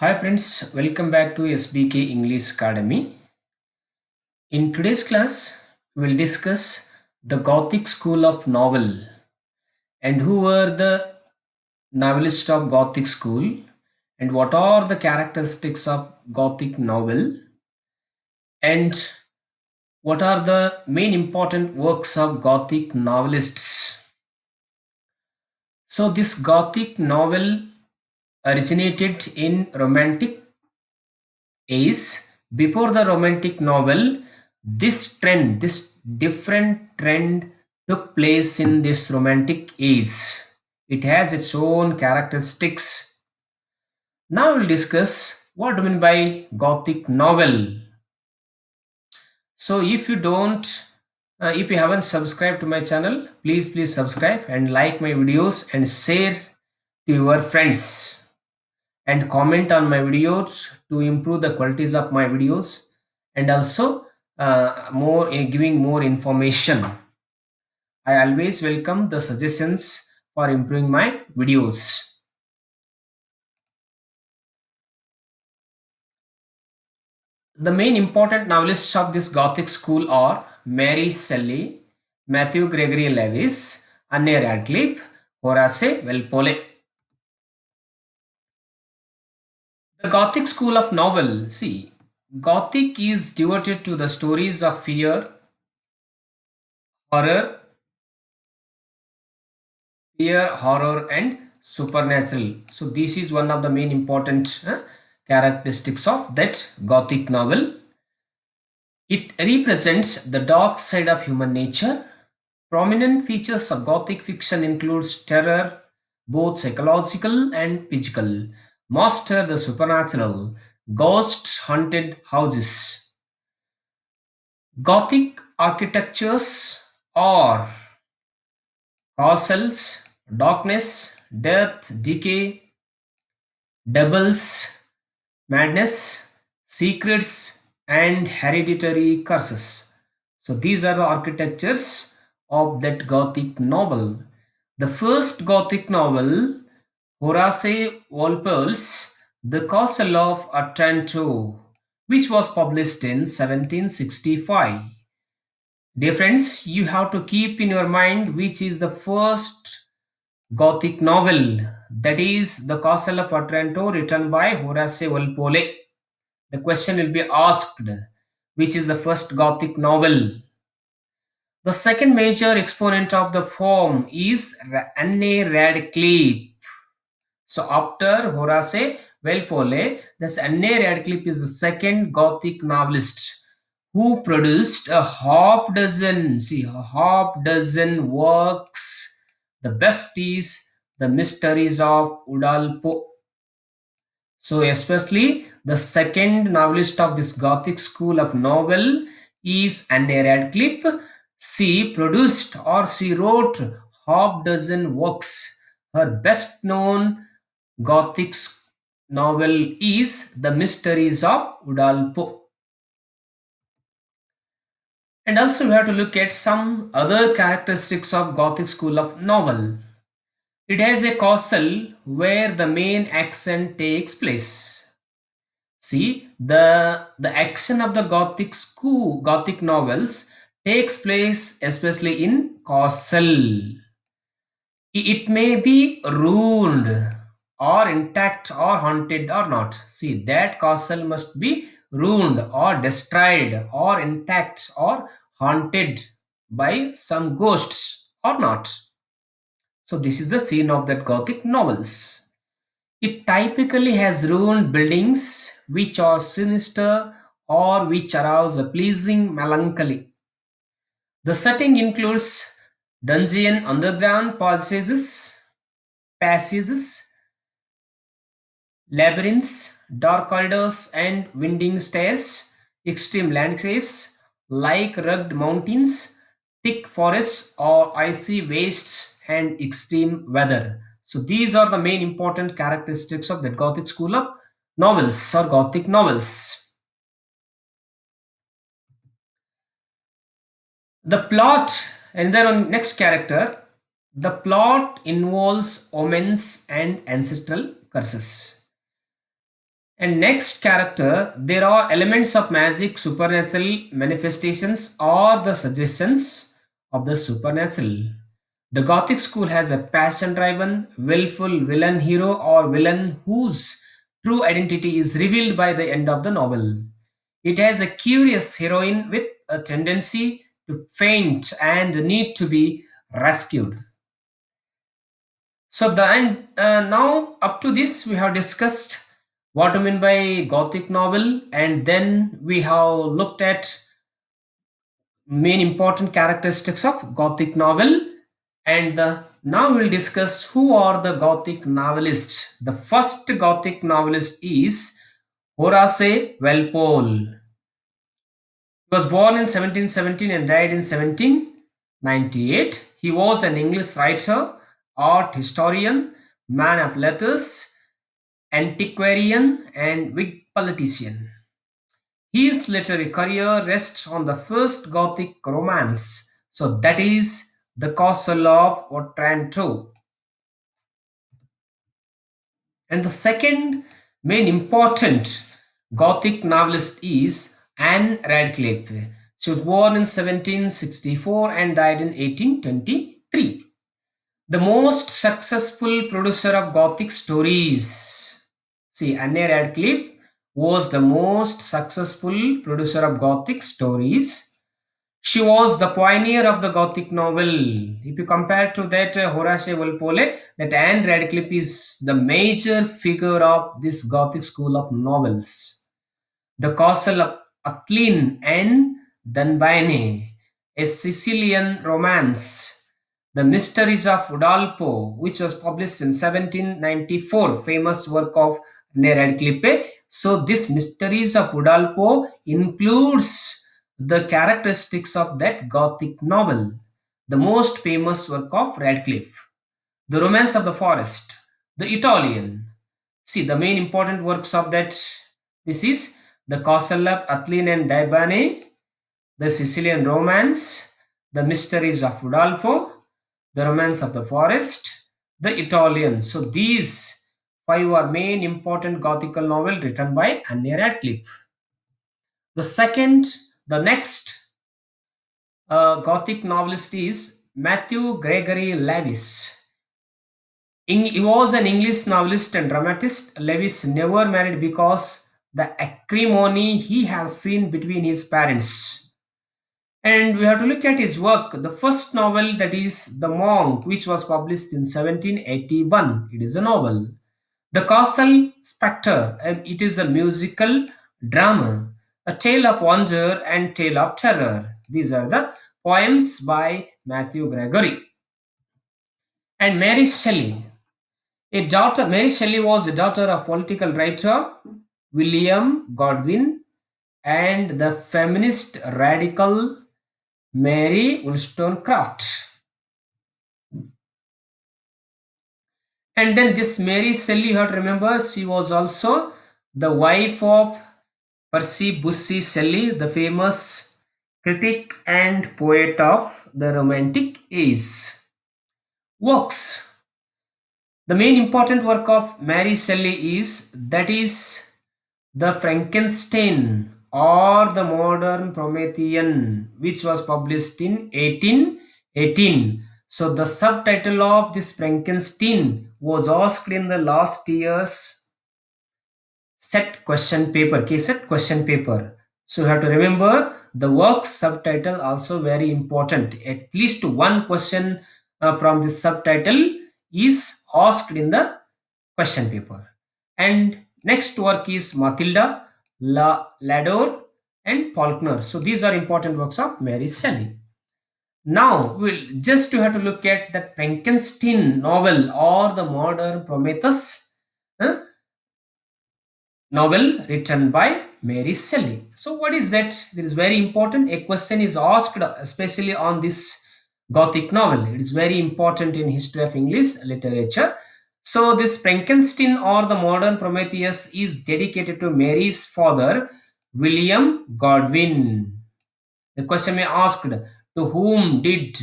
Hi friends, welcome back to SBK English Academy. In today's class, we will discuss the Gothic School of Novel and who were the novelists of Gothic School and what are the characteristics of Gothic novel and what are the main important works of Gothic novelists. So this Gothic novel originated in Romantic is before the romantic novel. This different trend took place in this romantic age. It has its own characteristics. Now we'll discuss what do you mean by gothic novel. So if you haven't subscribed to my channel, please subscribe and like my videos and share to your friends and comment on my videos to improve the qualities of my videos and also more in giving more information. I always welcome the suggestions for improving my videos. The main important novelists of this Gothic school are Mary Shelley, Matthew Gregory Lewis, Anne Radcliffe, Horace Walpole. The Gothic school of novel. See, Gothic is devoted to the stories of fear, horror, horror, and supernatural. So this is one of the main important characteristics of that Gothic novel. It represents the dark side of human nature. Prominent features of Gothic fiction includes terror, both psychological and physical, master the supernatural, ghosts, haunted houses. Gothic architectures are castles, darkness, death, decay, doubles, madness, secrets, and hereditary curses. So these are the architectures of that Gothic novel. The first Gothic novel, Horace Walpole's The Castle of Otranto, which was published in 1765. Dear friends, you have to keep in your mind which is the first Gothic novel, that is The Castle of Otranto, written by Horace Walpole. The question will be asked, which is the first Gothic novel? The second major exponent of the form is Anne Radcliffe. So after Horace Walpole, this Anne Radcliffe is the second Gothic novelist who produced a half dozen works. The best is The Mysteries of Udalpo. So, especially the second novelist of this Gothic school of novel is Anne Radcliffe. She produced or she wrote half dozen works. Her best known Gothic novel is The Mysteries of Udalpo. And also we have to look at some other characteristics of Gothic school of novel. It has a castle where the main action takes place. See, the action of the Gothic novels takes place especially in castle. It may be ruined or intact or haunted or not. See, that castle must be ruined or destroyed or intact or haunted by some ghosts or not. So this is the scene of that Gothic novels. It typically has ruined buildings which are sinister or which arouse a pleasing melancholy. The setting includes dungeon underground passages, labyrinths, dark corridors, and winding stairs, extreme landscapes like rugged mountains, thick forests, or icy wastes, and extreme weather. So, these are the main important characteristics of the Gothic school of novels or Gothic novels. The plot, and then on next character, the plot involves omens and ancestral curses. And next character, there are elements of magic, supernatural manifestations, or the suggestions of the supernatural. The Gothic school has a passion driven, willful villain hero or villain whose true identity is revealed by the end of the novel. It has a curious heroine with a tendency to faint and the need to be rescued. So now up to this we have discussed what I mean by Gothic novel, and then we have looked at main important characteristics of Gothic novel, and now we'll discuss who are the Gothic novelists. The first Gothic novelist is Horace Walpole. He was born in 1717 and died in 1798. He was an English writer, art historian, man of letters, antiquarian, and Whig politician. His literary career rests on the first Gothic romance, so that is The Castle of Otranto. And the second main important Gothic novelist is Anne Radcliffe. She was born in 1764 and died in 1823. The most successful producer of Gothic stories. See, Anne Radcliffe was the most successful producer of Gothic stories. She was the pioneer of the Gothic novel. If you compare to that Horace Walpole, that Anne Radcliffe is the major figure of this Gothic school of novels. The Castle of Acklin and Dunbayne, a Sicilian romance. The Mysteries of Udolpho, which was published in 1794, famous work of Anne Radcliffe. So this Mysteries of Udolpho includes the characteristics of that Gothic novel, the most famous work of Radcliffe. The Romance of the Forest, The Italian. See, the main important works of that, this is The Castle of Athlin and Dibane, The Sicilian Romance, The Mysteries of Udolpho, The Romance of the Forest, The Italian. So these five are main important Gothical novel written by Anne Radcliffe. The second, the next Gothic novelist is Matthew Gregory Lewis. He was an English novelist and dramatist. Lewis never married because the acrimony he had seen between his parents. And we have to look at his work. The first novel, that is The Monk, which was published in 1781. It is a novel. The Castle Spectre, it is a musical drama, a tale of wonder and tale of terror. These are the poems by Matthew Gregory. And Mary Shelley, Mary Shelley was a daughter of political writer William Godwin and the feminist radical Mary Wollstonecraft. And then this Mary Shelley, you have to remember, she was also the wife of Percy Bussy Shelley, the famous critic and poet of the Romantic Age. Works. The main important work of Mary Shelley is, that is the Frankenstein or the Modern Promethean, which was published in 1818. So the subtitle of this Frankenstein was asked in the last year's set question paper, KSET question paper. So you have to remember the work subtitle also very important. At least one question from this subtitle is asked in the question paper. And next work is Matilda, Lador, and Faulkner. So these are important works of Mary Shelley. Now we'll just to have to look at the Frankenstein novel or the modern Prometheus novel written by Mary Shelley. So, what is that? It is very important. A question is asked, especially on this Gothic novel. It is very important in history of English literature. So, this Frankenstein or the modern Prometheus is dedicated to Mary's father, William Godwin. The question may asked, to whom did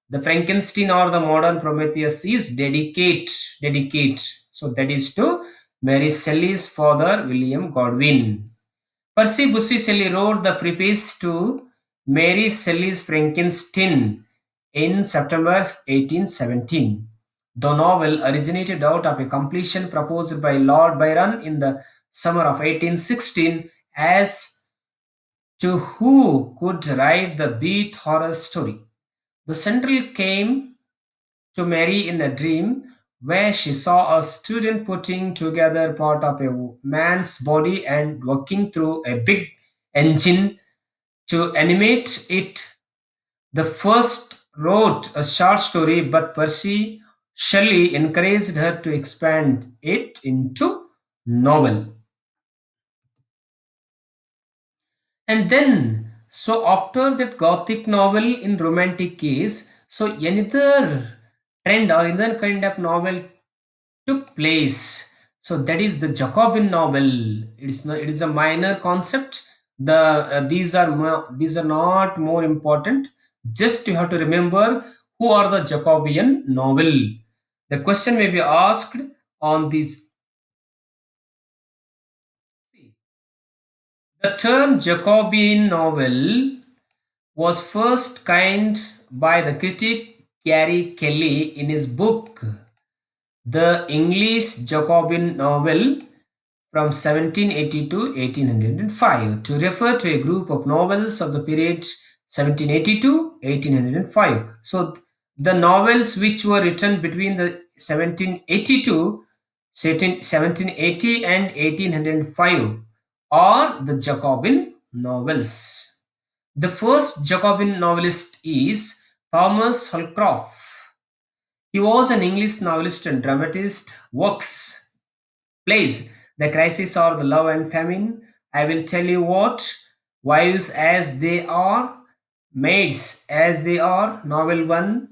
the Frankenstein or the modern Prometheus is dedicate? So that is to Mary Shelley's father, William Godwin. Percy Bussy Shelley wrote the preface to Mary Shelley's Frankenstein in September 1817. The novel originated out of a completion proposed by Lord Byron in the summer of 1816 as to who could write the beat horror story. The central came to Mary in a dream where she saw a student putting together part of a man's body and working through a big engine to animate it. The first wrote a short story, but Percy Shelley encouraged her to expand it into novel. And then, so after that Gothic novel in romantic case, so another trend or another kind of novel took place. So that is the Jacobin novel. It is a minor concept. These are not more important. Just you have to remember who are the Jacobian novel. The question may be asked on these. The term Jacobean novel was first coined by the critic Gary Kelly in his book The English Jacobin Novel from 1780 to 1805 to refer to a group of novels of the period 1780 to 1805. So the novels which were written between the 1782 1780 and 1805 are the Jacobin novels. The first Jacobin novelist is Thomas Holcroft. He was an English novelist and dramatist. Works plays The Crisis or The Love and Famine, I Will Tell You What, Wives as They Are, Maids as They Are, Novel 1,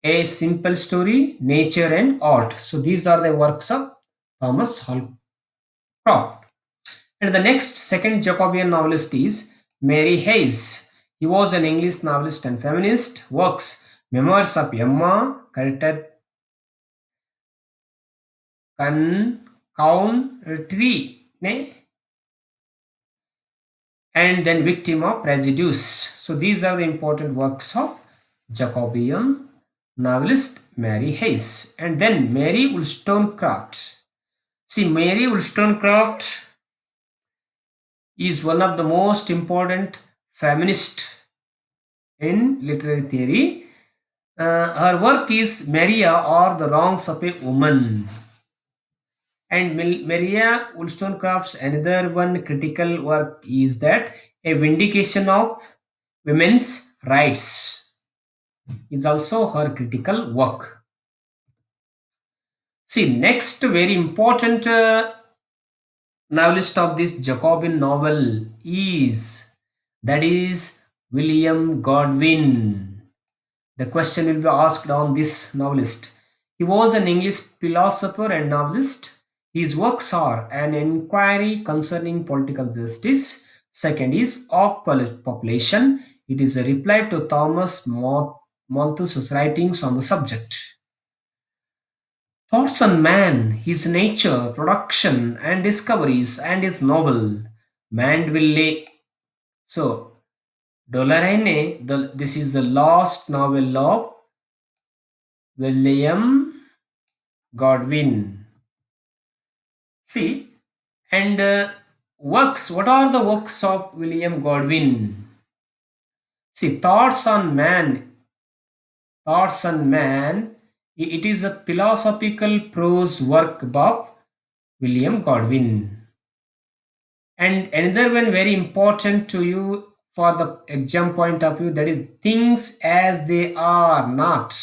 A Simple Story, Nature and Art. So these are the works of Thomas Holcroft. And the next second Jacobean novelist is Mary Hayes. He was an English novelist and feminist. Works Memoirs of Emma Country, and then Victim of Prejudice. So these are the important works of Jacobean novelist Mary Hayes. And then Mary Wollstonecraft. See, Mary Wollstonecraft is one of the most important feminist in literary theory. Her work is Maria or the Wrongs of a Woman. And Maria Wollstonecraft's another one critical work is that A Vindication of Women's Rights is also her critical work. See, next very important novelist of this Jacobin novel is that is William Godwin. The question will be asked on this novelist. He was an English philosopher and novelist. His works are An Inquiry Concerning Political Justice. Second is Of Population. It is a reply to Thomas Malthus's writings on the subject. Thoughts on Man, His Nature, Production and Discoveries, and his novel Mandeville. So, Dollarene, this is the last novel of William Godwin. See, and works. What are the works of William Godwin? See, Thoughts on Man. It is a philosophical prose work of William Godwin. And another one very important to you for the exam point of view, that is Things as They Are Not,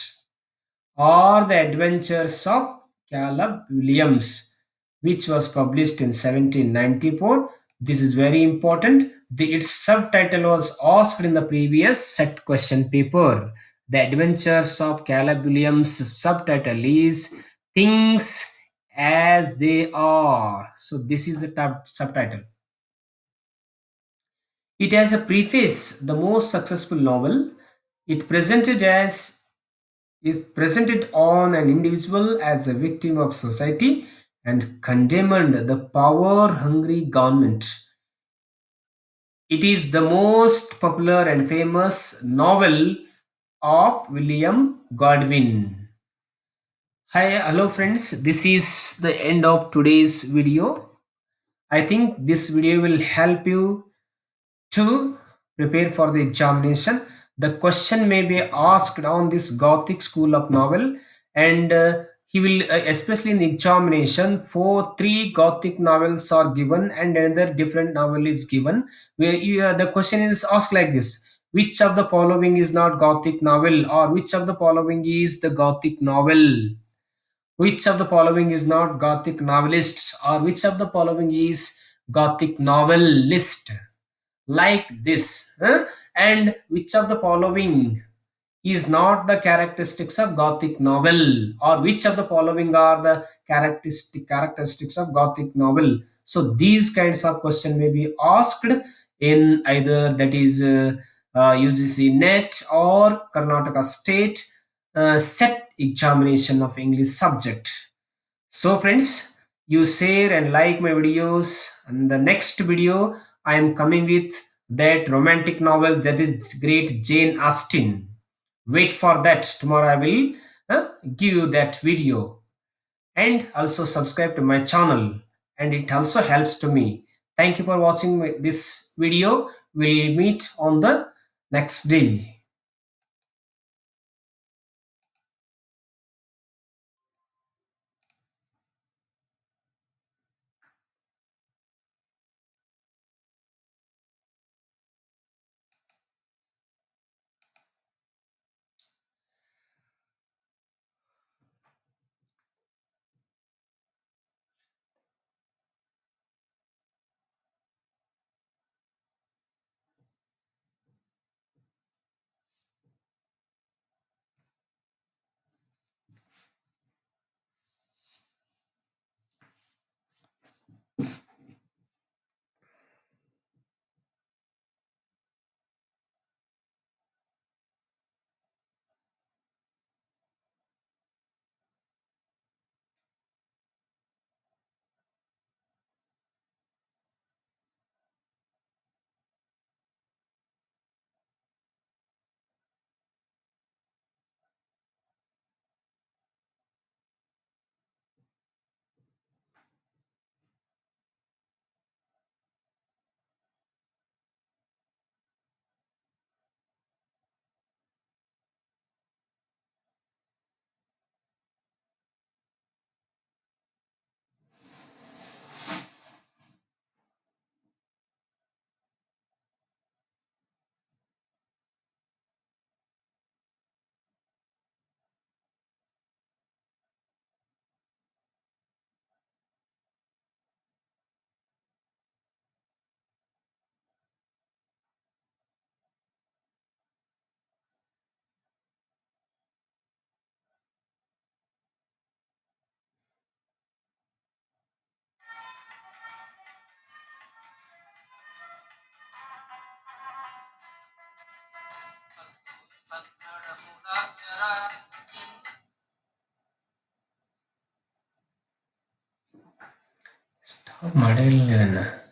or The Adventures of Caleb Williams, which was published in 1794. This is very important. Its subtitle was asked in the previous set question paper. The Adventures of Caleb Williams subtitle is Things as They Are. So this is the subtitle. It has a preface, the most successful novel. It presented as is presented on an individual as a victim of society and condemned the power hungry government. It is the most popular and famous novel of William Godwin. Hi, hello friends. This is the end of today's video. I think this video will help you to prepare for the examination. The question may be asked on this Gothic School of Novel, and he will, especially in the examination, for three Gothic novels are given, and another different novel is given. Where the question is asked like this: which of the following is not Gothic novel, or which of the following is the Gothic novel? Which of the following is not Gothic novelist, or which of the following is Gothic novelist? Like this, huh? And which of the following is not the characteristics of Gothic novel, or which of the following are the characteristics of Gothic novel? So these kinds of question may be asked in either that is UGC NET or Karnataka State set examination of English subject. So friends, you share and like my videos, and the next video I am coming with that romantic novel that is great Jane Austen. Wait for that. Tomorrow I will give you that video, and also subscribe to my channel, and it also helps to me. Thank you for watching this video. We'll meet on the next day. Stop ಮಾಡೇ ಇಲ್ಲ ಇದನ್ನ.